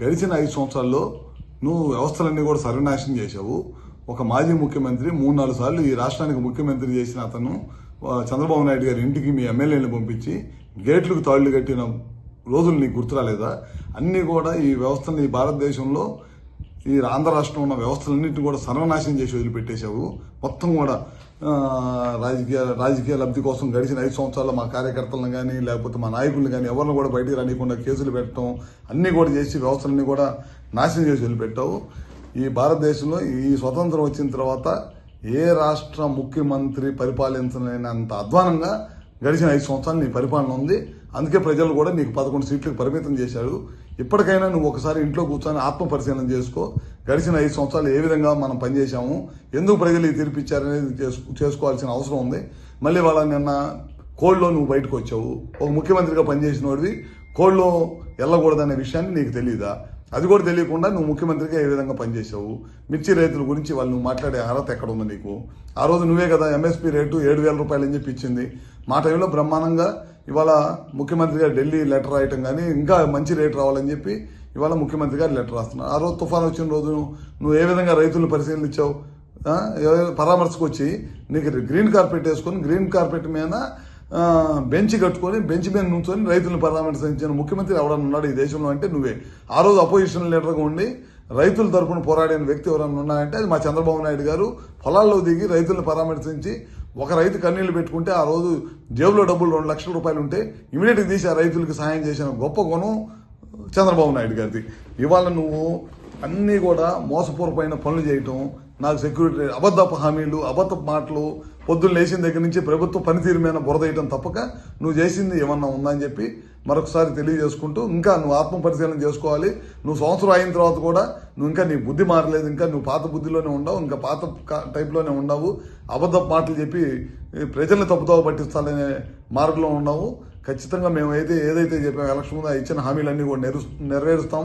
గడిచిన 5 సంవత్సరాల్లో నువ్వు వ్యవస్థలన్నీ కూడా సర్వనాశనం చేశావు. ఒక మాజీ ముఖ్యమంత్రి 3-4 సార్లు ఈ రాష్ట్రానికి ముఖ్యమంత్రి చేసిన అతను చంద్రబాబు నాయుడు గారి ఇంటికి మీ ఎమ్మెల్యేలను పంపించి గేట్లకు తాళ్లు కట్టిన రోజులు నీకు గుర్తురాలేదా? అన్నీ కూడా ఈ వ్యవస్థని ఈ భారతదేశంలో ఈ ఆంధ్ర రాష్ట్రంలో ఉన్న వ్యవస్థలన్నింటినీ కూడా సర్వనాశనం చేసి వదిలిపెట్టేశావు. మొత్తం కూడా రాజకీయ లబ్ధి కోసం గడిచిన 5 సంవత్సరాల్లో మా కార్యకర్తలను కానీ లేకపోతే మా నాయకులను కానీ ఎవరిని కూడా బయటికి రానియకుండా కేసులు పెట్టడం అన్నీ కూడా చేసి వ్యవస్థలన్నీ కూడా నాశనం చేసి వదిలిపెట్టావు. ఈ భారతదేశంలో ఈ స్వతంత్రం వచ్చిన తర్వాత ఏ రాష్ట్ర ముఖ్యమంత్రి పరిపాలించలేనంత అధ్వానంగా గడిచిన 5 సంవత్సరాలు నీ పరిపాలన ఉంది. అందుకే ప్రజలు కూడా నీకు 11 సీట్లకు పరిమితం చేశారు. ఇప్పటికైనా నువ్వు ఒకసారి ఇంట్లో కూర్చొని ఆత్మ పరిశీలన చేసుకో. గడిచిన 5 సంవత్సరాలు ఏ విధంగా మనం పనిచేశాము, ఎందుకు ప్రజలు ఈ తీర్పిచ్చారనేది చేసుకోవాల్సిన అవసరం ఉంది. మళ్ళీ వాళ్ళ నిన్న కోడ్లో నువ్వు బయటకు వచ్చావు. ఒక ముఖ్యమంత్రిగా పనిచేసిన వాడివి కోడ్లో వెళ్ళకూడదనే విషయాన్ని నీకు తెలియదా? అది కూడా తెలియకుండా నువ్వు ముఖ్యమంత్రిగా ఏ విధంగా పనిచేసావు? మిర్చి రైతుల గురించి వాళ్ళు నువ్వు మాట్లాడే అర్హత ఎక్కడ ఉంది నీకు? ఆ రోజు నువ్వే కదా ఎంఎస్పీ రేటు 7,000 రూపాయలు అని చెప్పి ఇచ్చింది. మా టైంలో బ్రహ్మాండంగా ఇవాళ ముఖ్యమంత్రిగా ఢిల్లీ లెటర్ రాయటం కానీ ఇంకా మంచి రేటు రావాలని చెప్పి ఇవాళ ముఖ్యమంత్రి గారు లెటర్ రాస్తున్నారు. ఆ రోజు తుఫాను వచ్చిన రోజు నువ్వు ఏ విధంగా రైతులను పరిశీలించావు? పరామర్శకు వచ్చి నీకు గ్రీన్ కార్పెట్ వేసుకొని గ్రీన్ కార్పెట్ మీద బెంచ్ కట్టుకొని బెంచ్ మీద నుంచొని రైతులను పరామర్శించిన ముఖ్యమంత్రి ఎవడన్నా ఉన్నాడు ఈ దేశంలో అంటే నువ్వే. ఆ రోజు అపోజిషన్ లీడర్గా ఉండి రైతుల తరఫున పోరాడిన వ్యక్తి ఎవరన్నా ఉన్నాయంటే అది మా చంద్రబాబు నాయుడు గారు. పొలాల్లో దిగి రైతులను పరామర్శించి ఒక రైతు కన్నీళ్లు పెట్టుకుంటే ఆ రోజు జేబులో డబ్బులు 2 లక్షల రూపాయలు ఉంటే ఇమీడియట్గా తీసి ఆ రైతులకు సహాయం చేసిన గొప్ప గుణం చంద్రబాబు నాయుడు గారిది. ఇవాళ నువ్వు అన్నీ కూడా మోసపూర్వమైన పనులు చేయటం, నాకు సెక్యూరిటీ అబద్ధపు హామీలు, అబద్ధపు మాటలు, పొద్దున్న లేచిన దగ్గర నుంచి ప్రభుత్వ పనితీరు మీద బురదేయటం తప్పక నువ్వు చేసింది ఏమన్నా ఉందని చెప్పి మరొకసారి తెలియజేసుకుంటూ ఇంకా నువ్వు ఆత్మ పరిశీలన చేసుకోవాలి. నువ్వు సంవత్సరం అయిన తర్వాత కూడా నువ్వు ఇంకా నీ బుద్ధి మారలేదు. ఇంకా నువ్వు పాత బుద్ధిలోనే ఉండవు, ఇంకా పాత టైప్లోనే ఉండవు. అబద్ధపు మాటలు చెప్పి ప్రజల్ని తప్పుదోవ పట్టించాలనే మార్గంలో ఉన్నావు. ఖచ్చితంగా మేము ఏదైతే చెప్పాము ఎలక్షన్ ముందు ఇచ్చిన హామీలన్నీ కూడా నెరవేరుస్తాము.